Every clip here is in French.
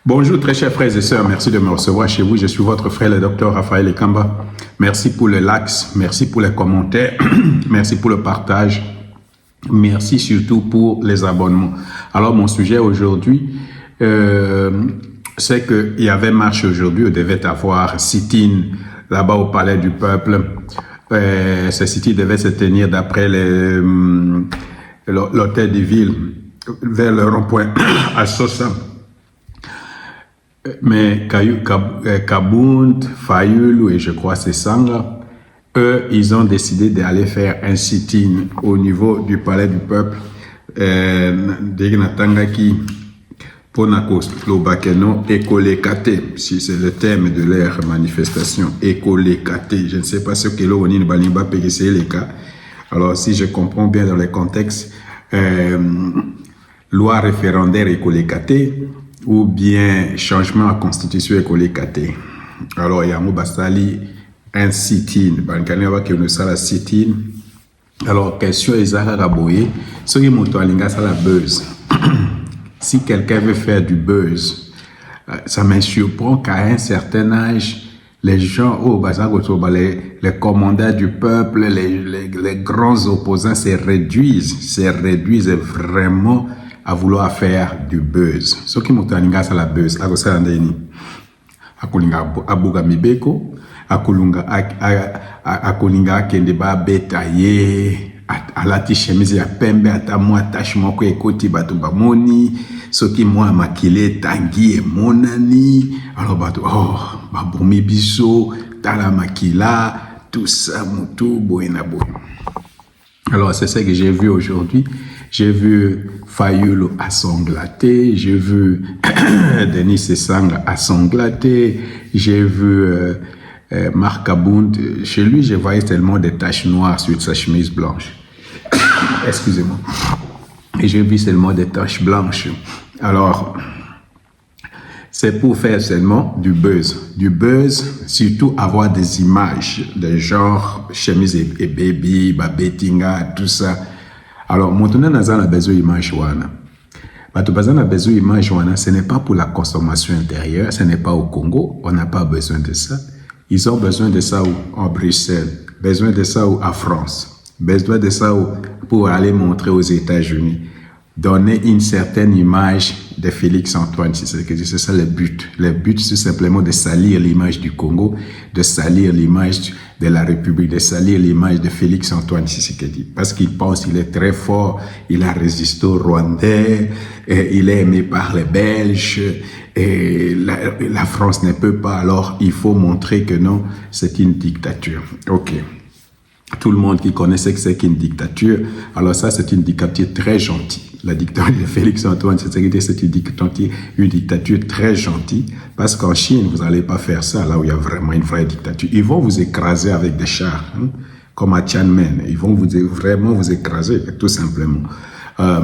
Bonjour très chers frères et sœurs, merci de me recevoir chez vous. Je suis votre frère le docteur Raphaël Ekamba. Merci pour le likes, merci pour les commentaires, merci pour le partage, merci surtout pour les abonnements. Alors mon sujet aujourd'hui, c'est qu'il y avait marche aujourd'hui, on devait avoir sit-in là-bas au Palais du Peuple. Ce sit-in devait se tenir d'après l'hôtel de ville vers le rond-point à Sosa. Mais Kabound, Fayoulou et je crois c'est Sanga, eux, ils ont décidé d'aller faire un sit-in au niveau du Palais du Peuple. Degnatangaki, Ponako, Lobakeno, Ekolekate, si c'est le thème de leur manifestation, Ekolekate. Je ne sais pas ce que l'on dit, Balimba PGC les cas. Alors, si je comprends bien dans les contextes, loi référendaire Ekolekate, ou bien changement à constitution écolécaté. Alors, il y a un sit-in. Alors, question est ce qui c'est la buzz. Si quelqu'un veut faire du buzz, ça me surprend qu'à un certain âge, les gens, les commandants du peuple, les grands opposants se réduisent vraiment à vouloir faire du buzz. Ce qui m'otaninga c'est la buzz. Akulinga abuga mibeko, akulinga kende ba betaye, alati chemise ya pembe atamu attachement ko ekoti batu bamoni, soki moi makile tangi e monani, alors batu babomi biso, tala makila, tout ça mutu boena bo. Alors c'est ça que j'ai vu aujourd'hui. J'ai vu Fayoulou à sanglater, j'ai vu Denis Sesanga à sanglater, j'ai vu Marc Kabound. Chez lui, je voyais tellement des taches noires sur sa chemise blanche. Excusez-moi. Et j'ai vu seulement des taches blanches. Alors, c'est pour faire seulement du buzz. Du buzz, surtout avoir des images de genre chemise et baby, babetinga, tout ça. Alors, maintenant, nous avons besoin d'image wana. Ce n'est pas pour la consommation intérieure, ce n'est pas au Congo, on n'a pas besoin de ça. Ils ont besoin de ça en Bruxelles, besoin de ça à France, besoin de ça pour aller montrer aux États-Unis. Donner une certaine image de Félix Antoine Tshisekedi, c'est ça le but. Le but, c'est simplement de salir l'image du Congo, de salir l'image de la République, de salir l'image de Félix Antoine Tshisekedi. Parce qu'il pense qu'il est très fort, il a résisté aux Rwandais, et il est aimé par les Belges, et la France ne peut pas, alors il faut montrer que non, c'est une dictature. Ok. Tout le monde qui connaissait que c'est qu'une dictature, alors ça c'est une dictature très gentille. La dictature de Félix Antoine Tshisekedi, c'est une dictature très gentille, parce qu'en Chine, vous n'allez pas faire ça, là où il y a vraiment une vraie dictature. Ils vont vous écraser avec des chars, comme à Tiananmen. Ils vont vraiment vous écraser, tout simplement.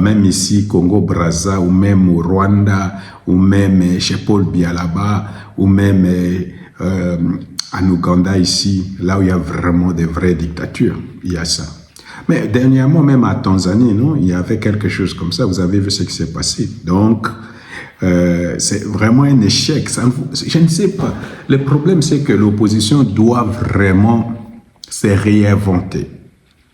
Même ici, Congo-Brazza, ou même au Rwanda, ou même chez Paul Biya là-bas, ou même en Ouganda ici, là où il y a vraiment des vraies dictatures, il y a ça. Mais dernièrement, même à Tanzanie, non, il y avait quelque chose comme ça. Vous avez vu ce qui s'est passé. Donc, c'est vraiment un échec. Ça, je ne sais pas. Le problème, c'est que l'opposition doit vraiment se réinventer.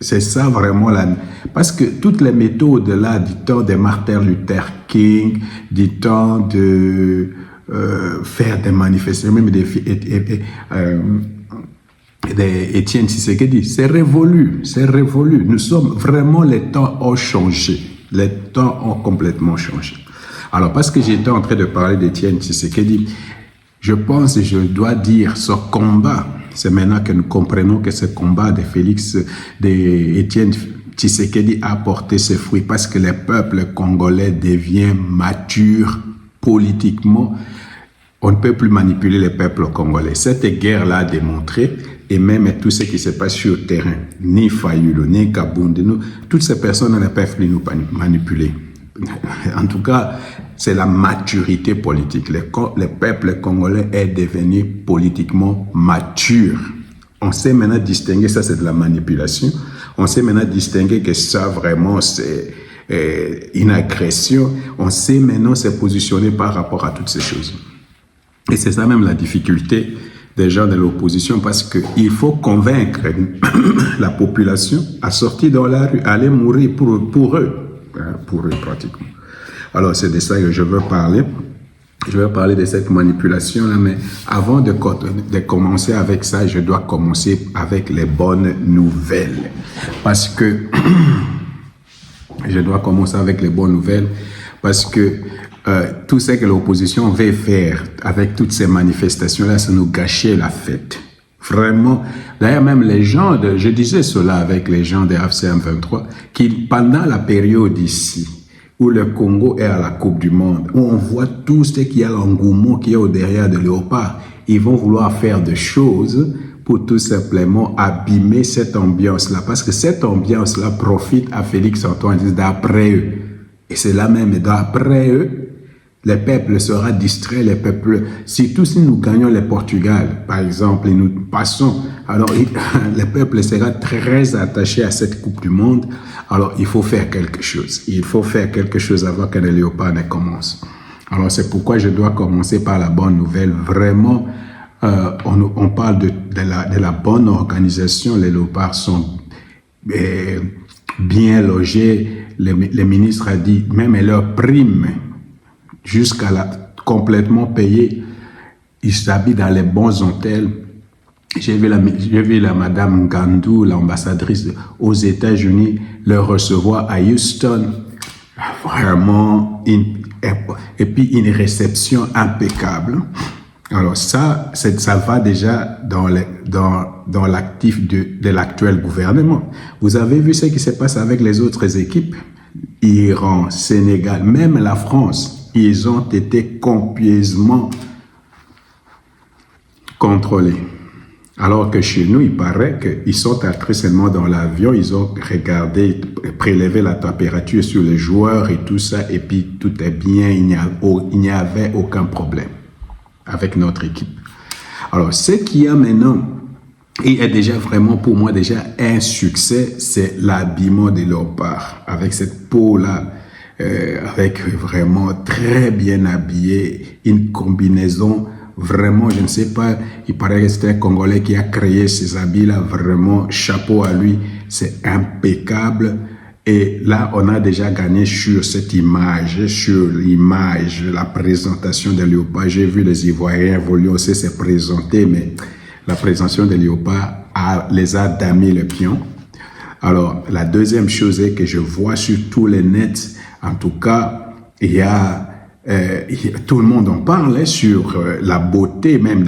C'est ça vraiment là. Parce que toutes les méthodes là, du temps de Martin Luther King, du temps de faire des manifestations, même des Étienne Tshisekedi, c'est révolu, c'est révolu. Nous sommes vraiment, les temps ont changé. Les temps ont complètement changé. Alors, parce que j'étais en train de parler d'Étienne Tshisekedi, je pense et je dois dire, ce combat, c'est maintenant que nous comprenons que ce combat d'Étienne Tshisekedi a porté ses fruits parce que le peuple congolais devient mature politiquement. On ne peut plus manipuler le peuple congolais. Cette guerre-là a démontré, et même tout ce qui se passe sur le terrain, ni Fayoulou, ni Kabound, toutes ces personnes ne peuvent plus nous manipuler. En tout cas, c'est la maturité politique. Le peuple congolais est devenu politiquement mature. On sait maintenant distinguer, ça c'est de la manipulation, on sait maintenant distinguer que ça vraiment c'est une agression. On sait maintenant se positionner par rapport à toutes ces choses. Et c'est ça même la difficulté des gens de l'opposition, parce qu'il faut convaincre la population à sortir dans la rue, à aller mourir pour eux pratiquement. Alors c'est de ça que je veux parler. Je vais parler de cette manipulation-là, mais avant de commencer avec ça, je dois commencer avec les bonnes nouvelles. Parce que je dois commencer avec les bonnes nouvelles, parce que tout ce que l'opposition veut faire avec toutes ces manifestations-là, ça nous gâchait la fête. Vraiment. D'ailleurs, même les gens je disais cela avec les gens de AFCM 23, qui pendant la période ici, où le Congo est à la Coupe du Monde, où on voit tout ce qu'il y a l'engouement qui est au derrière de Léopard, ils vont vouloir faire des choses pour tout simplement abîmer cette ambiance-là. Parce que cette ambiance-là profite à Félix Antoine d'après eux. Et c'est là même, d'après eux, le peuple sera distrait, les peuples, surtout si nous gagnons le Portugal, par exemple, et nous passons, alors le peuple sera très attaché à cette Coupe du Monde. Alors il faut faire quelque chose. Il faut faire quelque chose avant que les léopards ne commencent. Alors c'est pourquoi je dois commencer par la bonne nouvelle. Vraiment, on parle de la bonne organisation. Les léopards sont bien logés. Le ministre a dit, même leurs primes, jusqu'à complètement payées, ils s'habillent dans les bons hôtels. J'ai vu la madame Gandou, l'ambassadrice aux États-Unis, le recevoir à Houston. Vraiment, et puis une réception impeccable. Alors ça va déjà dans l'actif de l'actuel gouvernement. Vous avez vu ce qui se passe avec les autres équipes? Iran, Sénégal, même la France, ils ont été copieusement contrôlés. Alors que chez nous, il paraît qu'ils sont entrés seulement dans l'avion, ils ont regardé, prélevé la température sur les joueurs et tout ça, et puis tout est bien, il n'y avait aucun problème avec notre équipe. Alors, ce qu'il y a maintenant, il est déjà vraiment, pour moi, déjà un succès, c'est l'habillement de Léopard, avec cette peau-là, avec vraiment très bien habillé, une combinaison. Vraiment, je ne sais pas, il paraît que c'est un Congolais qui a créé ces habits-là, vraiment, chapeau à lui, c'est impeccable. Et là, on a déjà gagné sur cette image, sur l'image, la présentation de Léopard. J'ai vu les Ivoiriens vouloir aussi se présenter, mais la présentation de Léopard les a damés le pion. Alors, la deuxième chose est que je vois sur tous les nets, en tout cas, il y a tout le monde en parle sur la beauté même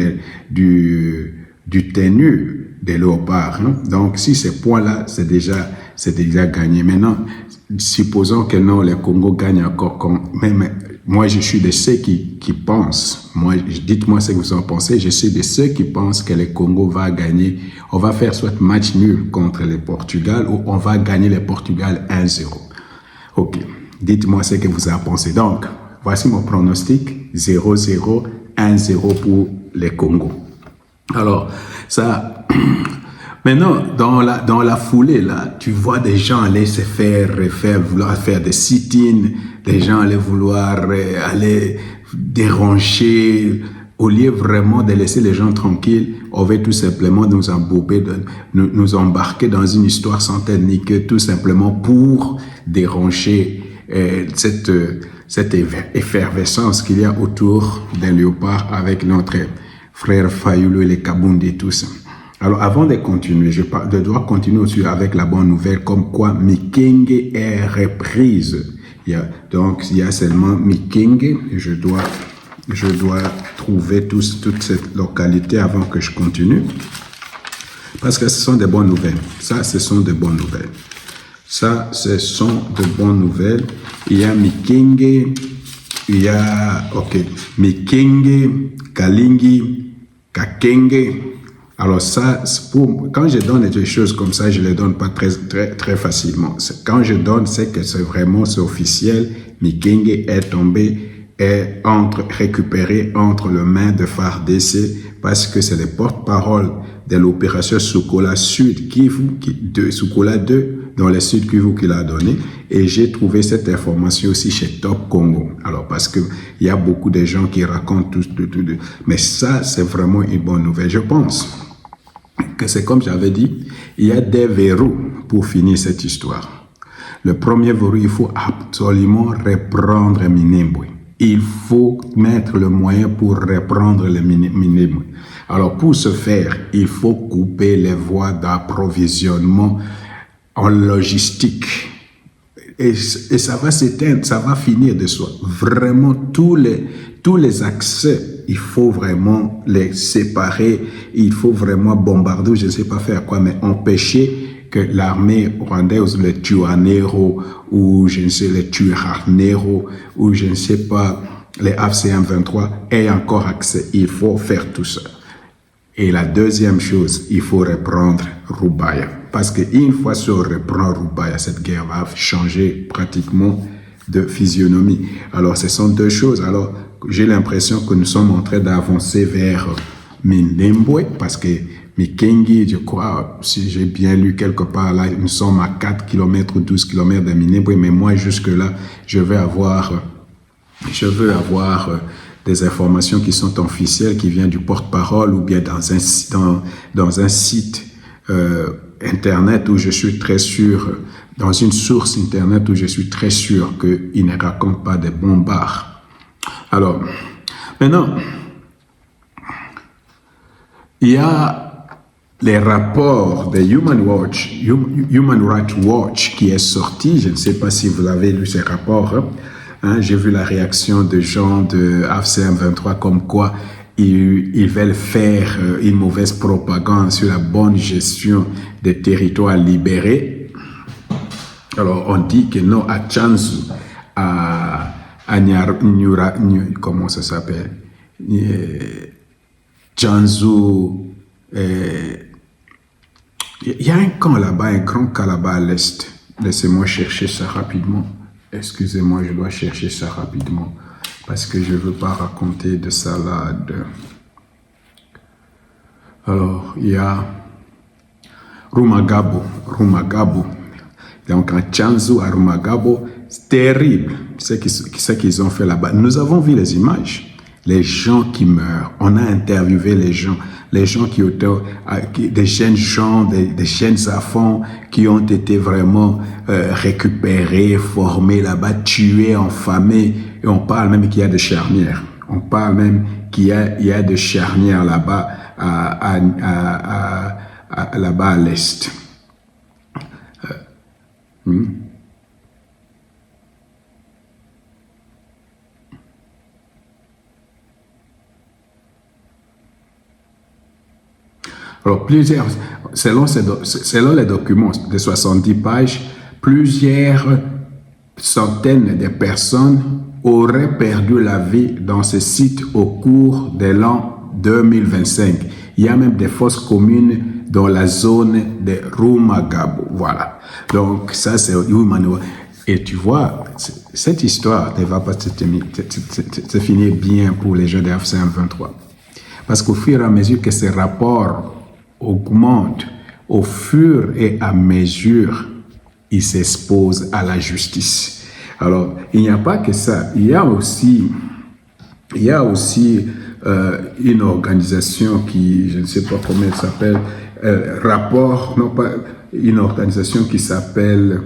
du tenue des léopards. Hein? Donc, si ce point-là, c'est déjà gagné. Maintenant, supposons que non, le Congo gagne encore. Même moi, je suis de ceux qui pensent. Moi, dites-moi ce que vous en pensez. Je suis de ceux qui pensent que le Congo va gagner. On va faire soit match nul contre le Portugal ou on va gagner le Portugal 1-0. Ok. Dites-moi ce que vous en pensez. Donc, voici mon pronostic, 0-0, 1-0 pour les Congo. Alors, ça, maintenant, dans la foulée, là, tu vois des gens aller se vouloir faire des sit-ins, des gens aller vouloir aller déranger, au lieu vraiment de laisser les gens tranquilles, on veut tout simplement nous embarquer dans une histoire sans tête ni queue, tout simplement pour déranger cette effervescence qu'il y a autour d'un léopard avec notre frère Fayulu et les Kabundi et tout ça. Alors, avant de continuer, je dois continuer aussi avec la bonne nouvelle, comme quoi Mikenge est reprise. Donc, il y a seulement Mikenge. Je dois trouver toute cette localité avant que je continue. Parce que ce sont des bonnes nouvelles. Ça, ce sont des bonnes nouvelles. Ça, ce sont de bonnes nouvelles. Il y a Mikenge, il y a, Mikenge, Kalingi, Kakenge. Alors ça, quand je donne des choses comme ça, je les donne pas très facilement. Quand je donne, c'est que c'est officiel. Mikenge est tombé, est récupéré entre les mains de FARDC parce que c'est le porte-parole de l'opération Sokola Sud, Sokola 2, dans les Sud Kivu qu'il a donné. Et j'ai trouvé cette information aussi chez Top Congo. Alors, parce que il y a beaucoup de gens qui racontent tout. Mais ça, c'est vraiment une bonne nouvelle. Je pense que c'est comme j'avais dit, il y a des verrous pour finir cette histoire. Le premier verrou, il faut absolument reprendre Minembwe. Il faut mettre le moyen pour reprendre le Minembwe. Alors, pour ce faire, il faut couper les voies d'approvisionnement en logistique. Et ça va s'éteindre, ça va finir de soi. Vraiment, tous les accès, il faut vraiment les séparer. Il faut vraiment bombarder, je ne sais pas faire quoi, mais empêcher que l'armée rwandaise, le Tuanero, ou je ne sais, les Tuarnero, ou je ne sais pas, les AFC-M23, aient encore accès. Il faut faire tout ça. Et la deuxième chose, il faut reprendre Rubaya. Parce qu'une fois qu'on reprend Rubaya, cette guerre va changer pratiquement de physionomie. Alors, ce sont deux choses. Alors, j'ai l'impression que nous sommes en train d'avancer vers Minembwe, parce que Mikengi, je crois, si j'ai bien lu quelque part là, nous sommes à 4 km ou 12 km de Minembwe, mais moi, jusque-là, je veux avoir des informations qui sont officielles, qui viennent du porte-parole ou bien dans un site Internet où je suis très sûr, dans une source Internet où je suis très sûr qu'il ne raconte pas des bombards. Alors, maintenant, il y a les rapports de Human Rights Watch qui est sorti. Je ne sais pas si vous avez lu ces rapports. J'ai vu la réaction de gens de AFC-M23 comme quoi ils veulent faire une mauvaise propagande sur la bonne gestion des territoires libérés. Alors, on dit que non, à Tchanzu, à comment ça s'appelle? Tchanzu, il y a un camp là-bas, un grand camp là-bas à l'est. Laissez-moi chercher ça rapidement. Excusez-moi, je dois chercher ça rapidement parce que je ne veux pas raconter de salade. Alors, il y a Rumagabo. Donc, en Tchanzu à Rumagabo, c'est terrible ce qu'ils ont fait là-bas. Nous avons vu les images, les gens qui meurent. On a interviewé les gens qui étaient, des jeunes gens, des jeunes enfants qui ont été vraiment récupérés, formés là-bas, tués, enfamés. Et on parle même qu'il y a des charnières. On parle même qu'il y a des charnières là-bas, là-bas à l'est. Alors, selon les documents de 70 pages, plusieurs centaines de personnes auraient perdu la vie dans ce site au cours de l'an 2025. Il y a même des fosses communes dans la zone de Rumagabo. Voilà. Donc, ça, c'est Human. Et tu vois, cette histoire ne va pas se finir bien pour les gens de AFC-M23. Parce qu'au fur et à mesure que ces rapports augmentent, au fur et à mesure, ils s'exposent à la justice. Alors, il n'y a pas que ça. Il y a aussi une organisation qui, je ne sais pas comment elle s'appelle, une organisation qui s'appelle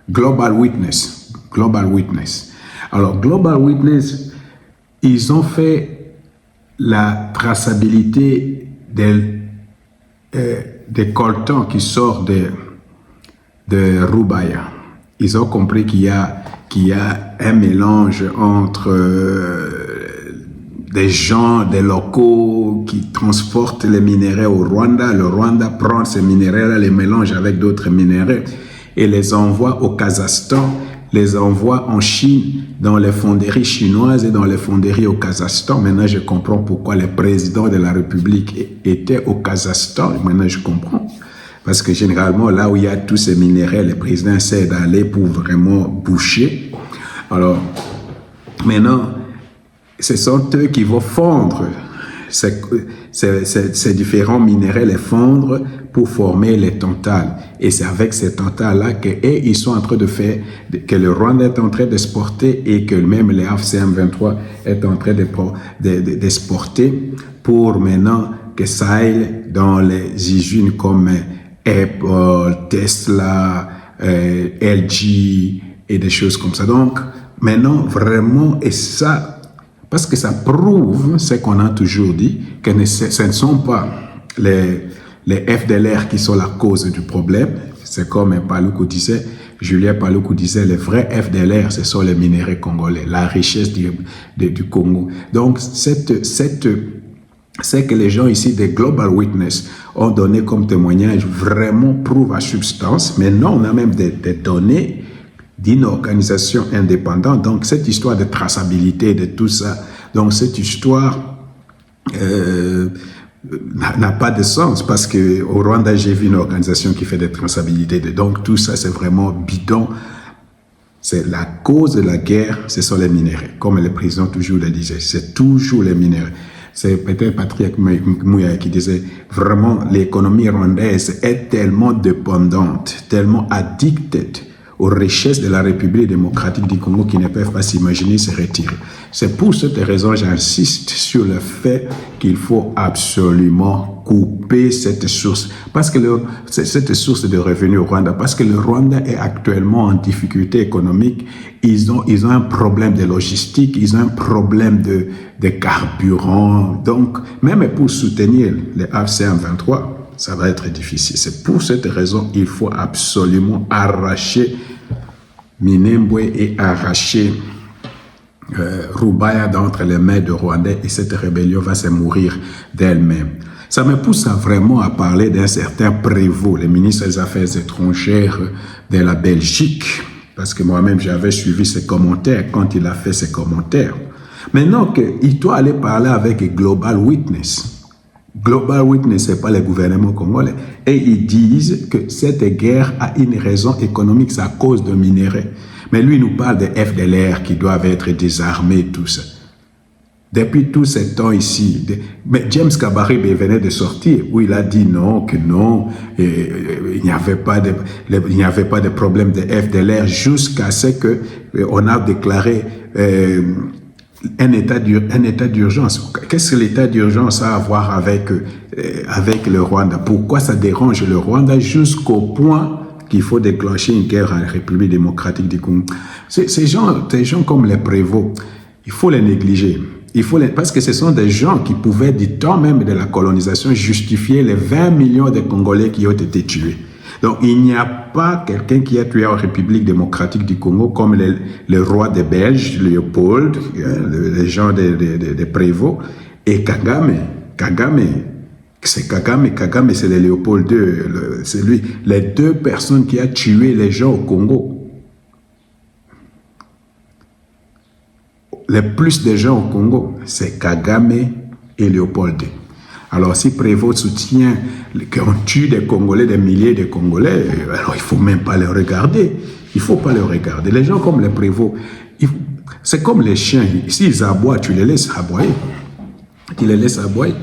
Global Witness. Alors, Global Witness, ils ont fait la traçabilité des coltons qui sortent de Rubaya. Ils ont compris qu'il y a un mélange entre des gens, des locaux qui transportent les minéraux au Rwanda. Le Rwanda prend ces minéraux-là, les mélange avec d'autres minéraux et les envoie au Kazakhstan, les envoie en Chine, dans les fonderies chinoises et dans les fonderies au Kazakhstan. Maintenant, je comprends pourquoi le président de la République était au Kazakhstan. Maintenant, je comprends. Parce que généralement, là où il y a tous ces minéraux, le président essaie d'aller pour vraiment boucher. Alors, maintenant, ce sont eux qui vont fondre ces différents minéraux, les fondre pour former les tantales. Et c'est avec ces tantales-là ils sont en train de faire, que le Rwanda est en train d'exporter et que même les AFCM23 est en train d'exporter pour maintenant que ça aille dans les usines comme Apple, Tesla, LG et des choses comme ça. Donc, maintenant, vraiment, et ça, parce que ça prouve ce qu'on a toujours dit, que ce ne sont pas les FDLR qui sont la cause du problème. C'est comme Paluku disait, Julien Paluku disait, les vrais FDLR, ce sont les minéraux congolais, la richesse du Congo. Donc, c'est que les gens ici des Global Witness ont donné comme témoignage vraiment prouve à substance. Maintenant, on a même des données d'une organisation indépendante. Donc, cette histoire de traçabilité, de tout ça, donc cette histoire n'a pas de sens parce que au Rwanda, j'ai vu une organisation qui fait des traçabilités. Donc, tout ça, c'est vraiment bidon. C'est la cause de la guerre, ce sont les minéraux. Comme le président toujours le disait, c'est toujours les minéraux. C'est peut-être Patrick Mouya qui disait vraiment l'économie rwandaise est tellement dépendante, tellement addicted aux richesses de la République démocratique du Congo qui ne peuvent pas s'imaginer se retirer. C'est pour cette raison que j'insiste sur le fait qu'il faut absolument couper cette source, parce que cette source de revenus au Rwanda, parce que le Rwanda est actuellement en difficulté économique, ils ont un problème de logistique, ils ont un problème de carburant, donc même pour soutenir les AFCM23, ça va être difficile. C'est pour cette raison qu'il faut absolument arracher Minembwe et arracher Rubaya d'entre les mains de Rwandais et cette rébellion va se mourir d'elle-même. Ça me pousse vraiment à parler d'un certain Prévost, le ministre des Affaires étrangères de la Belgique, parce que moi-même j'avais suivi ses commentaires quand il a fait ses commentaires. Maintenant qu'il doit aller parler avec Global Witness. Global Witness, ce n'est pas le gouvernement congolais. Et ils disent que cette guerre a une raison économique, c'est à cause de minéraux. Mais lui, il nous parle des FDLR qui doivent être désarmés, tout ça. Depuis tout ce temps ici, mais James Kabarebe venait de sortir où il a dit non, que non, il n'y avait pas de problème de FDLR jusqu'à ce qu'on a déclaré un état d'urgence. Qu'est-ce que l'état d'urgence a à voir avec le Rwanda? Pourquoi ça dérange le Rwanda jusqu'au point qu'il faut déclencher une guerre en République démocratique du Congo? Ces gens comme les Prévost, il faut les négliger. Parce que ce sont des gens qui pouvaient, du temps même de la colonisation, justifier les 20 millions de Congolais qui ont été tués. Donc, il n'y a pas quelqu'un qui a tué en République démocratique du Congo comme le roi des Belges, Léopold, les gens des Prévost, et Kagame. Kagame, c'est le Léopold II, c'est lui. Les deux personnes qui ont tué les gens au Congo. Le plus de gens au Congo, c'est Kagame et Léopold II. Alors, si Prévost soutient qu'on tue des Congolais, des milliers de Congolais, alors il ne faut même pas les regarder. Il ne faut pas les regarder. Les gens comme les Prévost, c'est comme les chiens. S'ils aboient, tu les laisses aboyer. Tu les laisses aboyer.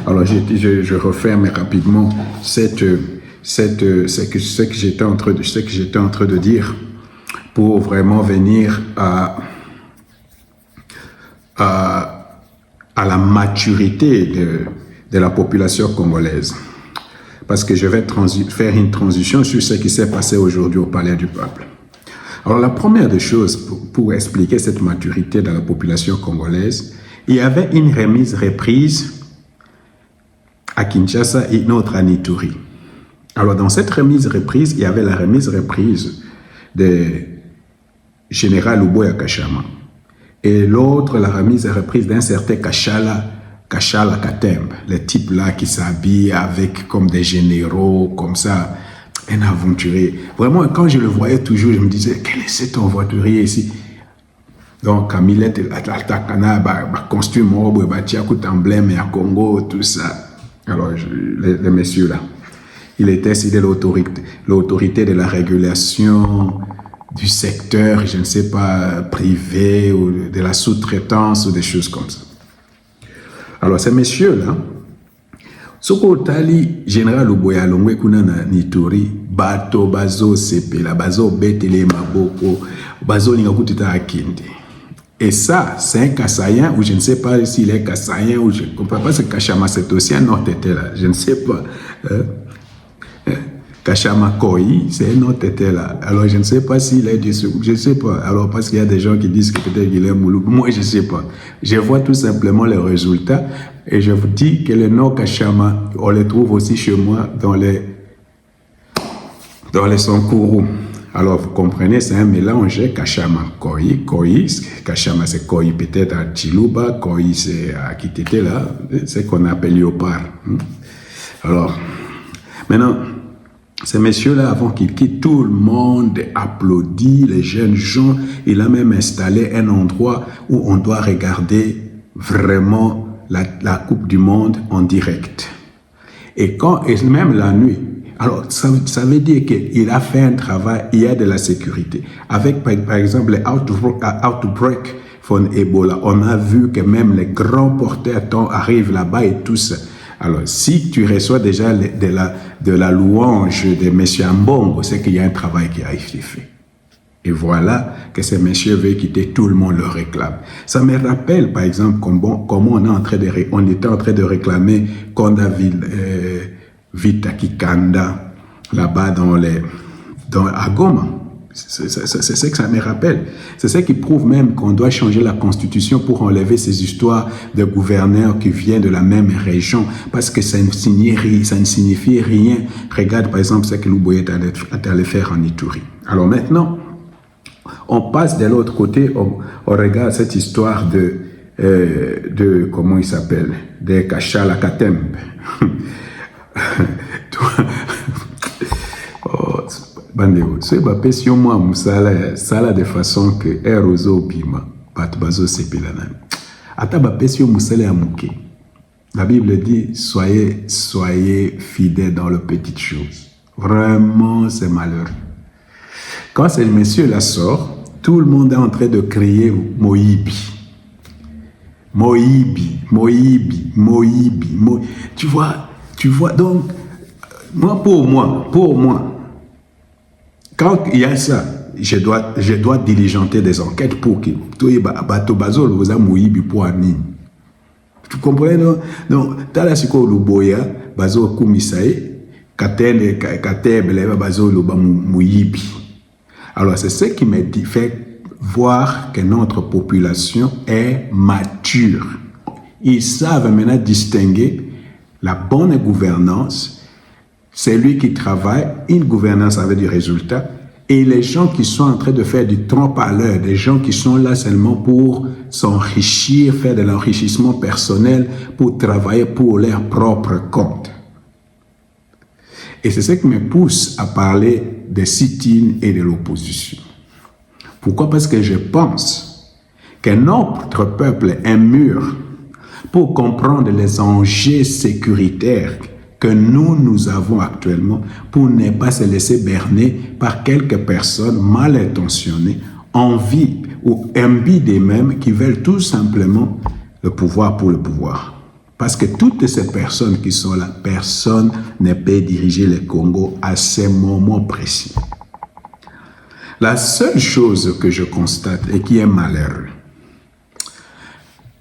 Alors, je referme rapidement ce que j'étais en train de dire pour vraiment venir à la maturité de la population congolaise. Parce que je vais faire une transition sur ce qui s'est passé aujourd'hui au Palais du Peuple. Alors, la première des choses pour expliquer cette maturité de la population congolaise, il y avait une remise-reprise à Kinshasa et une autre à Ituri. Alors, dans cette remise-reprise, il y avait la remise-reprise de Général Uboya Kachama. Et l'autre, la remise-reprise d'un certain Kachala Katembe, les types là qui s'habillent avec comme des généraux, comme ça, un aventurier. Vraiment, quand je le voyais toujours, je me disais, quel est cet aventurier ici? Donc, Camille Altakana, costume, emblème à Congo, tout ça. Alors, les messieurs là, il était cité l'autorité de la régulation du secteur, je ne sais pas, privé ou de la sous-traitance ou des choses comme ça. Alors, ces messieurs-là, ce que général Uboya Longwe kuna na Nitori, bato bazo sepela, bazo betele maboko, bazo lingakutita akinde. Et ça, c'est un Kassaïen, ou je ne sais pas s'il est Kassaïen, ou je ne comprends pas, c'est Kachama, c'est aussi un autre était là, je ne sais pas. Kachama Koi, c'est un autre était là. Alors, je ne sais pas s'il est dessus, je ne sais pas. Alors, parce qu'il y a des gens qui disent que peut-être qu'il est Moulou. Moi, je ne sais pas. Je vois tout simplement les résultats, et je vous dis que les noms Kachama, on les trouve aussi chez moi dans les Sankourou. Alors, vous comprenez, c'est un mélange, Kachama, Koi, Kachama, c'est Koi peut-être à Chiluba, Koi, c'est à Kitete, là, c'est qu'on appelle Léopard. Alors, maintenant, ces messieurs-là, avant qu'ils quittent, tout le monde applaudit, les jeunes gens. Il a même installé un endroit où on doit regarder vraiment la Coupe du Monde en direct. Et même la nuit, alors ça veut dire qu'il a fait un travail, il y a de la sécurité. Avec par exemple les outbreak von Ebola, on a vu que même les grands porteurs arrivent là-bas et tout ça. Alors, si tu reçois déjà de la louange de M. Ambongo, c'est qu'il y a un travail qui a été fait. Et voilà que ces messieurs veulent quitter, tout le monde le réclame. Ça me rappelle, par exemple, comment on était en train de réclamer Konda Vitakikanda, là-bas à Goma. C'est ce que ça me rappelle. C'est ce qui prouve même qu'on doit changer la constitution pour enlever ces histoires de gouverneurs qui viennent de la même région, parce que ça ne signifie rien. Regarde par exemple ce que Louboye est allé faire en Ituri. Alors maintenant, on passe de l'autre côté, on regarde cette histoire de comment il s'appelle, de Kachala Katembe. Bandeo, ce bapé si moi musala sala de façon que erozo pima bat bazo sepelana. Ata bapé si musala ya muke. La Bible dit soyez fidèles dans les petites choses. Vraiment, c'est malheureux. Quand ce monsieur là sort, tout le monde est en train de crier Moïbi. Moïbi, Moïbi, Moïbi, Moïbi. Tu vois, donc, pour moi, quand il y a ça, je dois diligenter des enquêtes pour que tu comprends, non? Donc, t'as la siko luboya, bazo kumisae, katebele, bazo luba muyibi. Alors, c'est ce qui m'a fait voir que notre population est mature. Ils savent maintenant distinguer la bonne gouvernance. C'est lui qui travaille, une gouvernance avec du résultat, et les gens qui sont en train de faire du trompe à l'heure, des gens qui sont là seulement pour s'enrichir, faire de l'enrichissement personnel, pour travailler pour leur propre compte. Et c'est ce qui me pousse à parler des sit-ins et de l'opposition. Pourquoi? Parce que je pense que notre peuple est mûr pour comprendre les enjeux sécuritaires que nous avons actuellement, pour ne pas se laisser berner par quelques personnes mal intentionnées, envie ou imbues d'eux-mêmes qui veulent tout simplement le pouvoir pour le pouvoir. Parce que toutes ces personnes qui sont là, personne ne peut diriger le Congo à ces moments précis. La seule chose que je constate et qui est malheureux,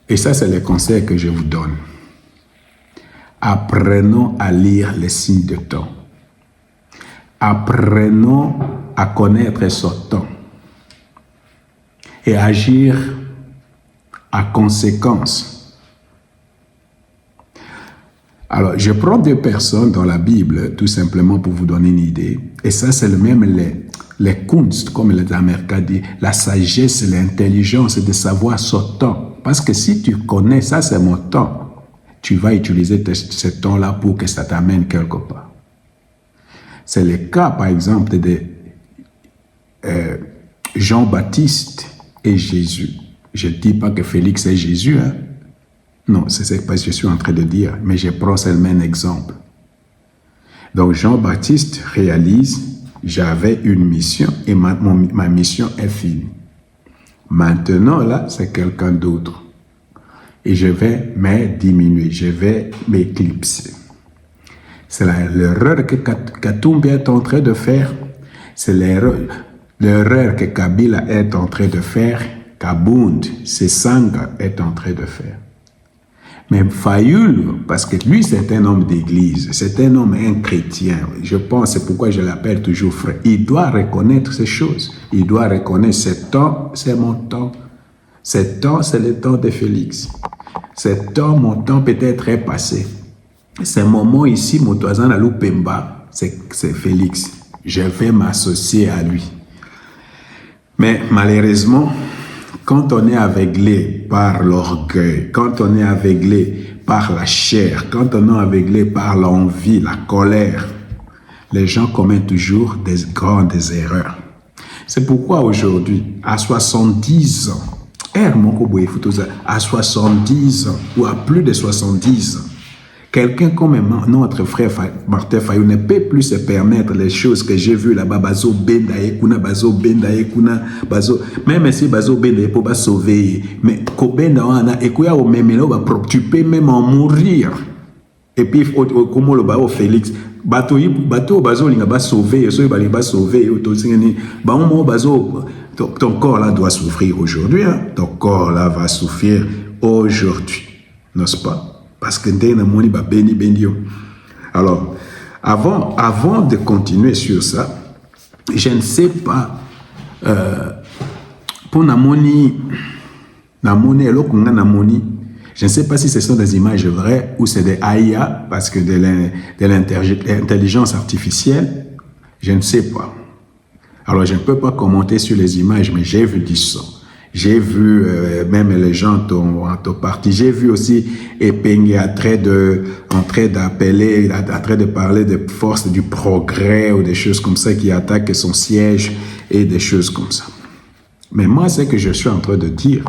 et ça c'est le conseil que je vous donne, apprenons à lire les signes de temps. Apprenons à connaître son temps et agir à conséquence. Alors, je prends deux personnes dans la Bible, tout simplement pour vous donner une idée. Et ça, c'est le même les kunst, comme les Américains disent, la sagesse, l'intelligence de savoir son temps. Parce que si tu connais, ça c'est mon temps, tu vas utiliser ce temps-là pour que ça t'amène quelque part. C'est le cas, par exemple, de Jean-Baptiste et Jésus. Je ne dis pas que Félix est Jésus, hein. Non, c'est pas ce que je suis en train de dire, mais je prends seulement un exemple. Donc, Jean-Baptiste réalise, j'avais une mission et ma mission est finie. Maintenant, là, c'est quelqu'un d'autre. et je vais me diminuer, je vais m'éclipser. C'est l'erreur que Katumbi est en train de faire. C'est l'erreur que Kabila est en train de faire, Kabund, Sesanga est en train de faire. Mais Fayoul, parce que lui c'est un homme d'église, c'est un chrétien, je pense, c'est pourquoi je l'appelle toujours frère. Il doit reconnaître ces choses. Il doit reconnaître ce temps, c'est mon temps. Ce temps, c'est le temps de Félix. Ce temps, mon temps peut-être est passé. Ce moment ici, mon toisin à Lupemba, c'est Félix. Je vais m'associer à lui. Mais malheureusement, quand on est aveuglé par l'orgueil, quand on est aveuglé par la chair, quand on est aveuglé par l'envie, la colère, les gens commettent toujours des grandes erreurs. C'est pourquoi aujourd'hui, à 70 ans, à 70 ans ou à plus de 70 ans, quelqu'un comme notre frère Martin Fayoul ne peut plus se permettre les choses que j'ai vues là-bas. Bazo Bendaye, Kuna, Bazo Bendaye, Kuna, Bazo. Même si Bazo Bendaye pour sauver, mais Kobenda wana, et quoi au même là, tu peux même en mourir. Et puis, comme le bao Félix, bateau Bazo linga ba sauver, so ba linga sauver, to singeni, ba on Bazo, ton corps là doit souffrir aujourd'hui, hein? Ton corps là va souffrir aujourd'hui, n'est-ce pas? Parce que alors, avant de continuer sur ça, je ne sais pas, pour Namoni, je ne sais pas si ce sont des images vraies ou c'est des AI, parce que de l'intelligence artificielle, je ne sais pas. Alors, je ne peux pas commenter sur les images, mais j'ai vu du son. J'ai vu même les gens en partie. J'ai vu aussi Epengue en train d'appeler, en train de parler des forces du progrès ou des choses comme ça qui attaquent son siège et des choses comme ça. Mais moi, ce que je suis en train de dire,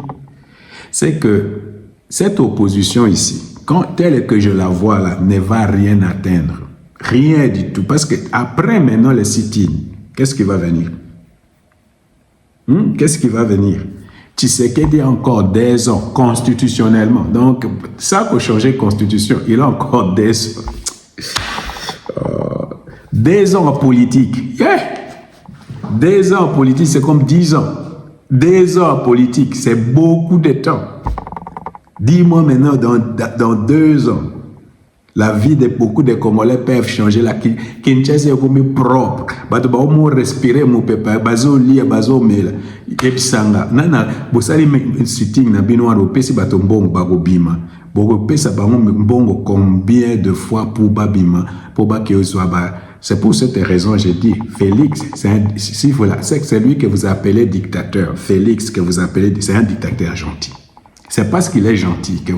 c'est que cette opposition ici, telle que je la vois là, ne va rien atteindre. Rien du tout. Parce que après maintenant les sit-in, qu'est-ce qui va venir? Qu'est-ce qui va venir? Tshisekedi a encore des ans constitutionnellement. Donc, ça pour changer de constitution, il a encore des ans. Des ans en politique. Yeah. Des ans en politique, c'est comme 10 ans. Des ans en politique, c'est beaucoup de temps. Dis-moi maintenant, dans 2 ans, la vie de beaucoup de Congolais peuvent changer. La Kinshasa est comme propre. Bato ba omo respirer mon papa. Bazo lia, bazo mela. Epsanga. Nana, bosali sitting na bino aro pesi bato mbongo bago bima. Bogo pesa bango mbongo combien de fois pour babima, pour ba ba. C'est pour cette raison j'ai dit Félix, c'est lui que vous appelez dictateur. Félix que vous appelez, c'est un dictateur gentil. C'est parce qu'il est gentil que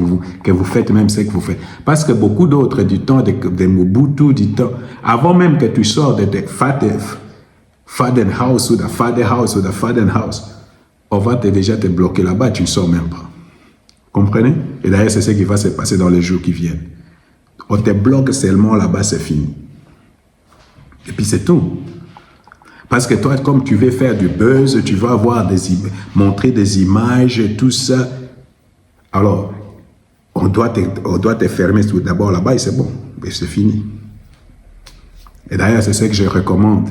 vous faites même ce que vous faites. Parce que beaucoup d'autres du temps de Mobutu, du temps, avant même que tu sors de Fadenhouse ou de Fadenhouse, on va déjà te bloquer là-bas, tu ne sors même pas. Comprenez? Et d'ailleurs, c'est ce qui va se passer dans les jours qui viennent. On te bloque seulement là-bas, c'est fini. Et puis c'est tout. Parce que toi, comme tu veux faire du buzz, tu vas montrer des images, tout ça. Alors, on doit te fermer tout d'abord là-bas et c'est bon, et c'est fini. Et d'ailleurs, c'est ce que je recommande.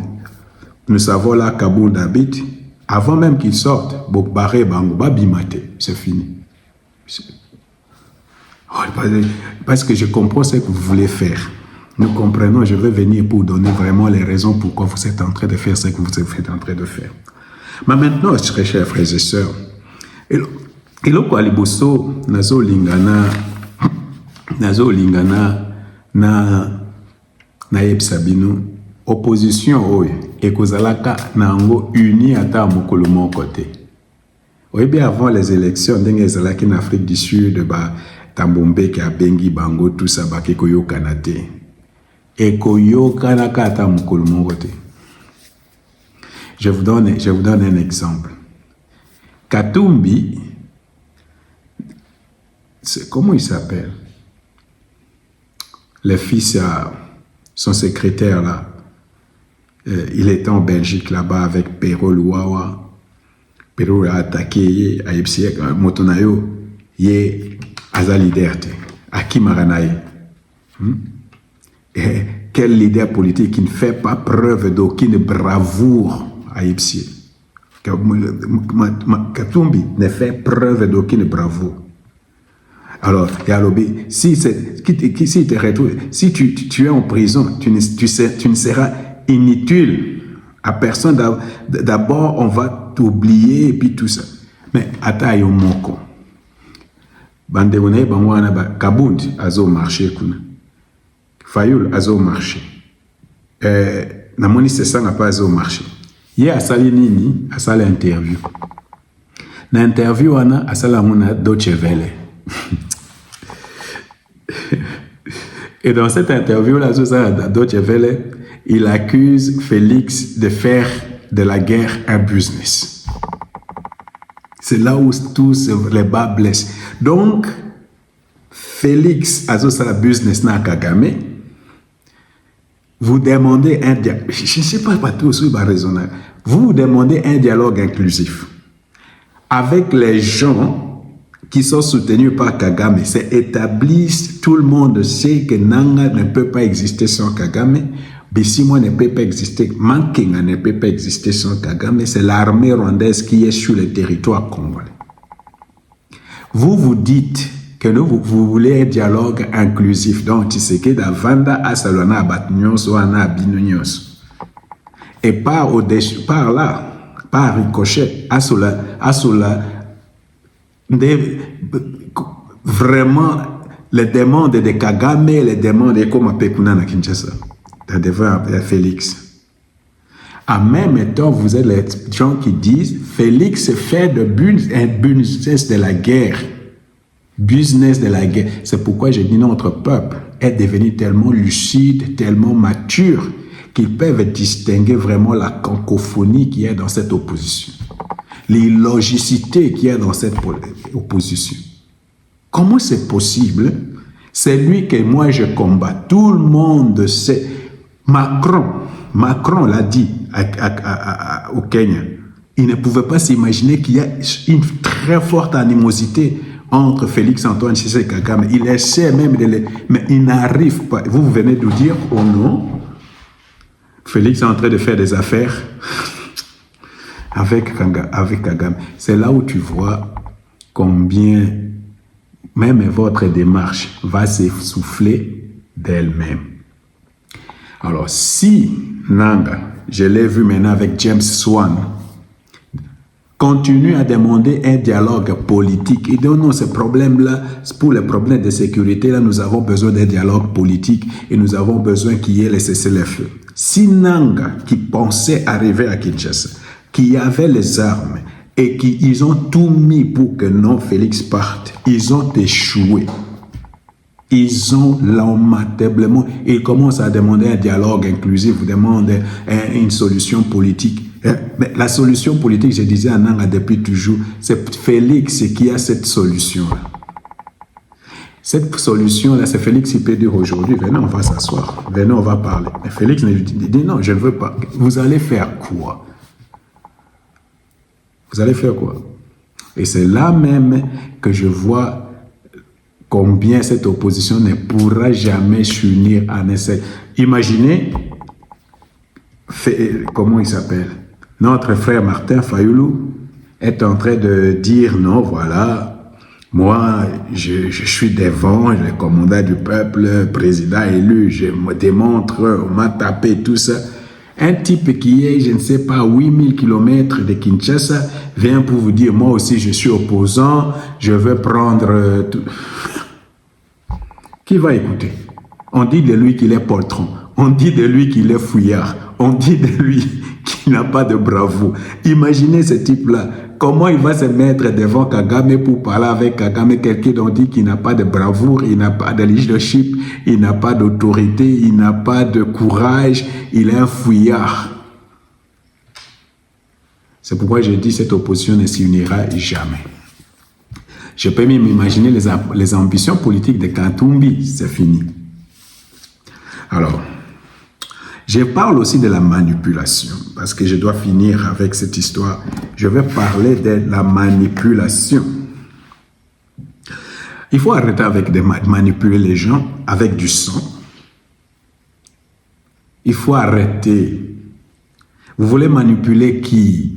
Nous savons là Kabound habite, avant même qu'il sorte, Bokbaré Bangoba Bimate, c'est fini. Parce que je comprends ce que vous voulez faire. Nous comprenons, je vais venir pour donner vraiment les raisons pourquoi vous êtes en train de faire ce que vous êtes en train de faire. Mais maintenant, très chers frères et sœurs, eloko aliboso nazo lingana na yebsabino opposition oyo ekozalaka nango uni ata mokolo moko te. Oyebi avant les élections ndenge ezalaki na Afrique du Sud ba Tambombe ki abengi bango tout ça ba kekoyokana te. Ekoyokana ata mokolo moko te. Je vous donne un exemple. Katumbi, comment il s'appelle? Le fils à son secrétaire là, il était en Belgique là-bas avec Pero Luawa. Pero a attaqué à Motonayo, il aza leader te. Aki Maranae. Et quel leader politique qui ne fait pas preuve d'aucune bravoure à Ipsi? Katumbi ne fait preuve d'aucune bravoure. Alors, Yalobi, si tu es en prison, tu ne seras inutile à personne. D'abord, on va t'oublier et puis tout ça. Mais Atayo Moko, Bandewone, Bangwana, Kabundi, Azo marché, Fayoul, Azo marché. Namoni, c'est ça, n'a pas Azo marché. Hier, à Sali Nini, à Sali interview. Dans l'interview, on a Sali Deutsche Welle. Et dans cette interview-là, Deutsche Welle, il accuse Félix de faire de la guerre un business. C'est là où tous les bas blessent. Donc, Félix a un business na Kagame. Vous demandez un dialogue. Je ne sais pas tout ce qui est raisonnable. Vous demandez un dialogue inclusif avec les gens qui sont soutenus par Kagame. C'est établi, tout le monde sait que Nanga ne peut pas exister sans Kagame, Bissimo ne peut pas exister, Mankinga ne peut pas exister sans Kagame, c'est l'armée rwandaise qui est sur le territoire congolais. Vous vous dites que vous voulez un dialogue inclusif, donc tu sais que Davanda a Salona Batnyos ou Ana Binonyos. Et par là, par ricochet, Asola, vraiment les demandes de Kagame, les demandes de comme Pekuna na Kinshasa, devant Félix. En même temps, vous êtes les gens qui disent Félix fait un business de la guerre. Business de la guerre. C'est pourquoi j'ai dit notre peuple est devenu tellement lucide, tellement mature, qu'ils peuvent distinguer vraiment la cacophonie qui est dans cette opposition. L'illogicité qu'il y a dans cette opposition. Comment c'est possible? C'est lui que moi je combats. Tout le monde sait. Macron l'a dit au Kenya. Il ne pouvait pas s'imaginer qu'il y a une très forte animosité entre Félix Antoine Tshisekedi et Kagame. Il essaie même mais il n'arrive pas. Vous venez de dire, oh non, Félix est en train de faire des affaires avec Kagame. C'est là où tu vois combien même votre démarche va s'essouffler d'elle-même. Alors, si Nanga, je l'ai vu maintenant avec James Swan, continue à demander un dialogue politique, et donc non, ce problème-là, pour les problèmes de sécurité, là, nous avons besoin d'un dialogue politique et nous avons besoin qu'il y ait les cessez-le-feu. Si Nanga, qui pensait arriver à Kinshasa, qui avait les armes et ils ont tout mis pour que non Félix parte, ils ont échoué. Ils ont lamentablement, ils commencent à demander un dialogue inclusif, ils demandent une solution politique. Mais la solution politique, je disais à Nanga depuis toujours, c'est Félix qui a cette solution-là. Cette solution-là, c'est Félix qui peut dire aujourd'hui, venez, on va s'asseoir, venez, on va parler. Mais Félix dit non, je ne veux pas. Vous allez faire quoi? Vous allez faire quoi? Et c'est là même que je vois combien cette opposition ne pourra jamais s'unir en essai. Imaginez, comment il s'appelle? Notre frère Martin Fayoulou est en train de dire non, voilà, moi, je suis devant, le commandant du peuple, président élu, je me démontre, on m'a tapé, tout ça. Un type qui est, je ne sais pas, 8000 km de Kinshasa vient pour vous dire, moi aussi je suis opposant, je veux prendre tout. Qui va écouter? On dit de lui qu'il est poltron, on dit de lui qu'il est fouillard, on dit de lui qu'il n'a pas de bravoure. Imaginez ce type-là, comment il va se mettre devant Kagame pour parler avec Kagame, quelqu'un dont dit qu'il n'a pas de bravoure, il n'a pas de leadership, il n'a pas d'autorité, il n'a pas de courage, il est un fouillard. C'est pourquoi je dis que cette opposition ne s'unira jamais. Je peux même imaginer les ambitions politiques de Katumbi, c'est fini. Alors, je parle aussi de la manipulation, parce que je dois finir avec cette histoire. Je vais parler de la manipulation. Il faut arrêter avec de manipuler les gens avec du sang. Il faut arrêter. Vous voulez manipuler qui?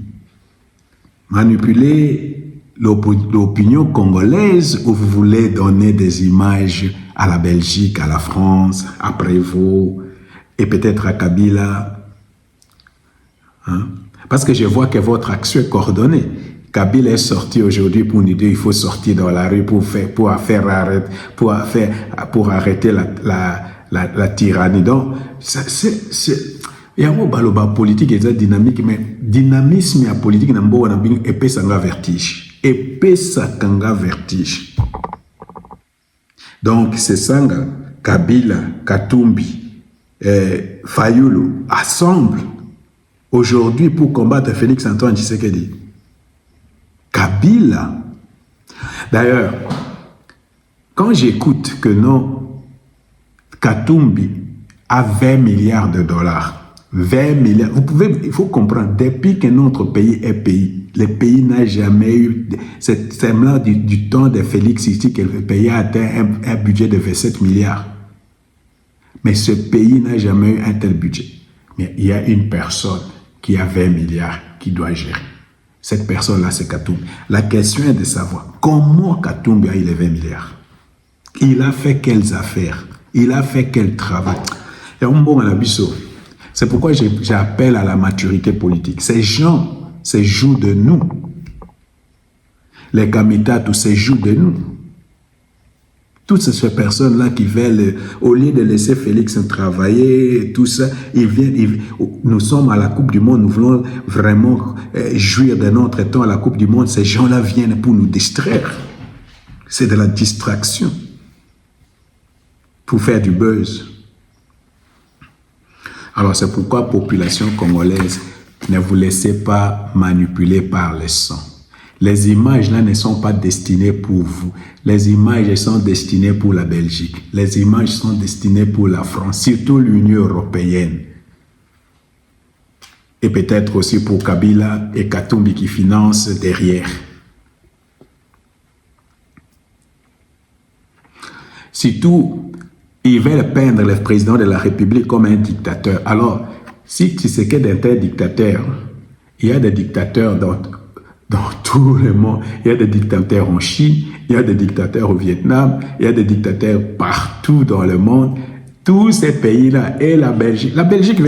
Manipuler l'opinion congolaise ou vous voulez donner des images à la Belgique, à la France, à Prévost et peut-être à Kabila? Hein? Parce que je vois que votre action est coordonnée. Kabila est sorti aujourd'hui pour nous dire qu'il faut sortir dans la rue pour arrêter la tyrannie. Donc, il y a un baloba politique et dynamique, mais dynamisme et politique n'a pas épais sanga vertige. Épais sanga vertige. Donc, c'est Sanga, Kabila, Katumbi, Fayulu assemblent aujourd'hui pour combattre Félix Antoine Tshisekedi. Kabila. D'ailleurs, quand j'écoute que non, Katumbi a 20 milliards de dollars, 20 milliards, il faut comprendre, depuis que notre pays est pays, le pays n'a jamais eu, c'est là du temps de Félix ici que le pays a atteint un budget de 27 milliards. Mais ce pays n'a jamais eu un tel budget. Mais il y a une personne qui a 20 milliards qui doit gérer. Cette personne-là, c'est Katumbi. La question est de savoir comment Katumbi a eu les 20 milliards. Il a fait quelles affaires? Il a fait quel travail? Et on bon à la biseau. C'est pourquoi j'appelle à la maturité politique. Ces gens se jouent de nous. Les Kamita, tous se jouent de nous. Toutes ces personnes-là qui veulent, au lieu de laisser Félix travailler, tout ça, nous sommes à la Coupe du Monde, nous voulons vraiment jouir de notre temps à la Coupe du Monde. Ces gens-là viennent pour nous distraire. C'est de la distraction. Pour faire du buzz. Alors c'est pourquoi, population congolaise, ne vous laissez pas manipuler par les sons. Les images là ne sont pas destinées pour vous. Les images sont destinées pour la Belgique. Les images sont destinées pour la France, surtout l'Union européenne. Et peut-être aussi pour Kabila et Katumbi qui financent derrière. Surtout, ils veulent peindre le président de la République comme un dictateur. Alors, si Tshisekedi est un dictateur, il y a des dictateurs dans tout le monde. Il y a des dictateurs en Chine, il y a des dictateurs au Vietnam, il y a des dictateurs partout dans le monde. Tous ces pays-là et la Belgique. La Belgique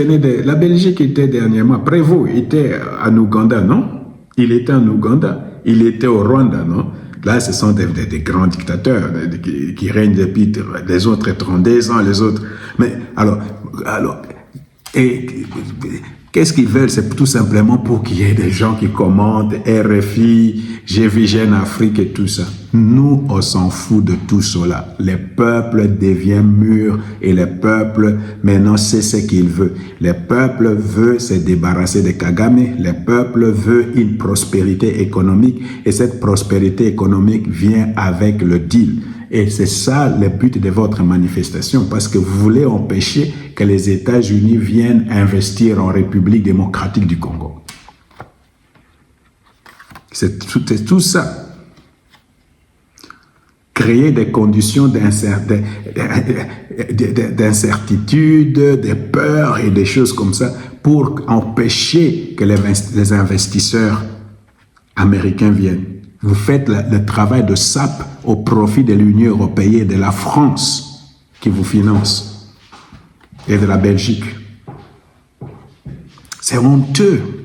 était dernièrement, Prévost était en Ouganda, non? Il était en Ouganda, il était au Rwanda, non? Là, ce sont des grands dictateurs qui règnent depuis les autres 32 ans, les autres. Mais alors, qu'est-ce qu'ils veulent? C'est tout simplement pour qu'il y ait des gens qui commentent RFI, GVGN Afrique et tout ça. Nous, on s'en fout de tout cela. Les peuples deviennent mûrs et les peuples, maintenant, c'est ce qu'ils veulent. Les peuples veulent se débarrasser de Kagame. Les peuples veulent une prospérité économique et cette prospérité économique vient avec le deal. Et c'est ça le but de votre manifestation, parce que vous voulez empêcher que les États-Unis viennent investir en République démocratique du Congo. C'est tout ça. Créer des conditions d'incertitude, de peur et des choses comme ça pour empêcher que les investisseurs américains viennent. Vous faites le travail de sape au profit de l'Union européenne et de la France qui vous finance et de la Belgique. C'est honteux.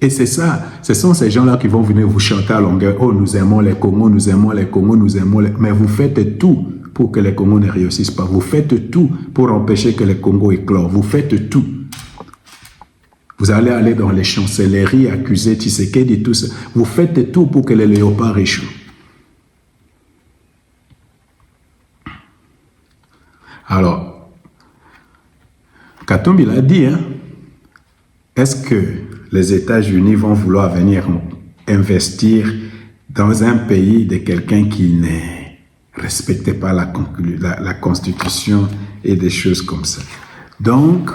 Et c'est ça, ce sont ces gens-là qui vont venir vous chanter à longueur. Oh, nous aimons les Congos, nous aimons les Congos, nous aimons les... Mais vous faites tout pour que les Congos ne réussissent pas. Vous faites tout pour empêcher que les Congos éclorent. Vous faites tout. Vous allez aller dans les chancelleries, accuser Tshisekedi et tout ça. Vous faites tout pour que les léopards échouent. Alors, Katumbi l'a dit, hein? Est-ce que les États-Unis vont vouloir venir investir dans un pays de quelqu'un qui ne respectait pas la Constitution et des choses comme ça? Donc,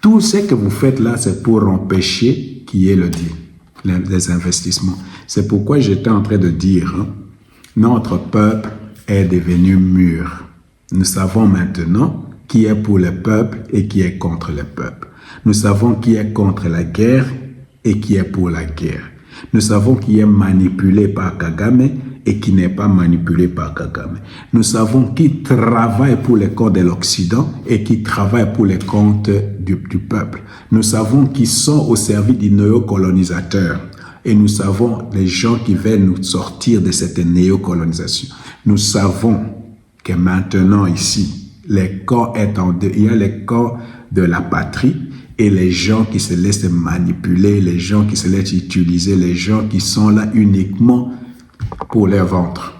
tout ce que vous faites là, c'est pour empêcher qu'il y ait le deal, les investissements. C'est pourquoi j'étais en train de dire, hein, Notre peuple est devenu mûr. Nous savons maintenant qui est pour le peuple et qui est contre le peuple. Nous savons qui est contre la guerre et qui est pour la guerre. Nous savons qui est manipulé par Kagame et qui n'est pas manipulé par Kagame. Nous savons qui travaille pour les comptes de l'Occident et qui travaille pour les comptes du peuple. Nous savons qui sont au service du néocolonisateur et nous savons les gens qui veulent nous sortir de cette néocolonisation. Nous savons que maintenant ici, les camps il y a les camps de la patrie et les gens qui se laissent manipuler, les gens qui se laissent utiliser, les gens qui sont là uniquement pour leur ventre.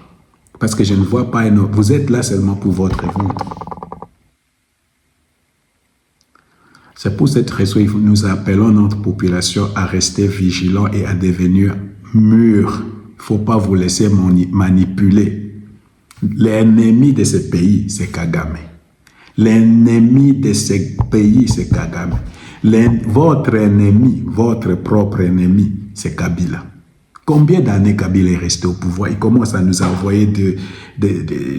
Parce que je ne vois pas, vous êtes là seulement pour votre ventre. C'est pour cette raison que nous appelons notre population à rester vigilants et à devenir mûrs. Il ne faut pas vous laisser manipuler. L'ennemi de ce pays, c'est Kagame. L'ennemi de ce pays, c'est Kagame. Votre ennemi, votre propre ennemi, c'est Kabila. Combien d'années Kabila est resté au pouvoir? Il commence à nous envoyer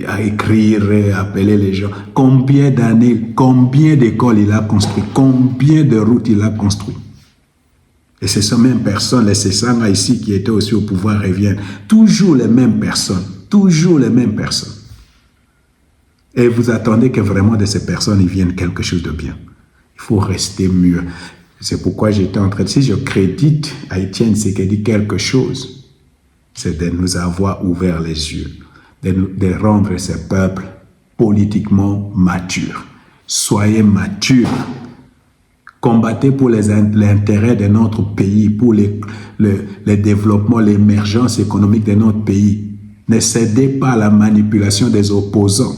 à écrire, à appeler les gens. Combien d'années, combien d'écoles il a construit? Combien de routes il a construit? Et c'est ces mêmes personnes, les Sessanga ici qui étaient aussi au pouvoir reviennent. Toujours les mêmes personnes. Toujours les mêmes personnes. Et vous attendez que vraiment de ces personnes, ils viennent quelque chose de bien. Il faut rester mûr. C'est pourquoi j'étais en train de... Si je crédite à Étienne Tshisekedi quelque chose, c'est de nous avoir ouvert les yeux, de rendre ce peuple politiquement mature. Soyez matures. Combattez pour l'intérêt de notre pays, pour le développement, l'émergence économique de notre pays. Ne cédez pas à la manipulation des opposants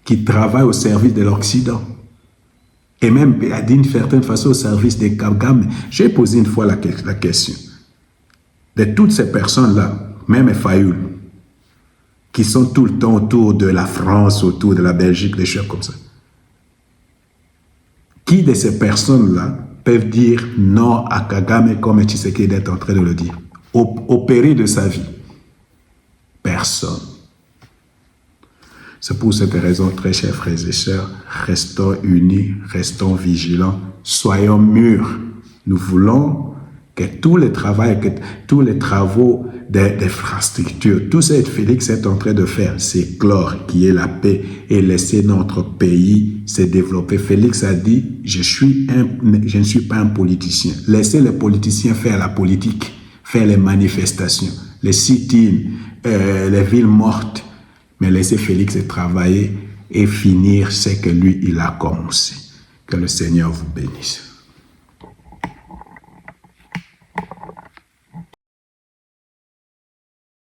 qui travaillent au service de l'Occident. Et même, d'une certaine façon, au service des Kagame. J'ai posé une fois la question. De toutes ces personnes-là, même Fayoul, qui sont tout le temps autour de la France, autour de la Belgique, des choses comme ça. Qui de ces personnes-là peuvent dire non à Kagame comme Tshisekedi est en train de le dire, au péril de sa vie? Personne. C'est pour cette raison, très chers frères et sœurs, restons unis, restons vigilants, soyons mûrs. Nous voulons que tous les travaux d'infrastructure, tout ce que Félix est en train de faire, c'est clore, qui est la paix et laisser notre pays se développer. Félix a dit, je ne suis pas un politicien. Laissez les politiciens faire la politique, faire les manifestations, les sit-ins, les villes mortes. Mais laissez Félix travailler et finir ce que lui, il a commencé. Que le Seigneur vous bénisse.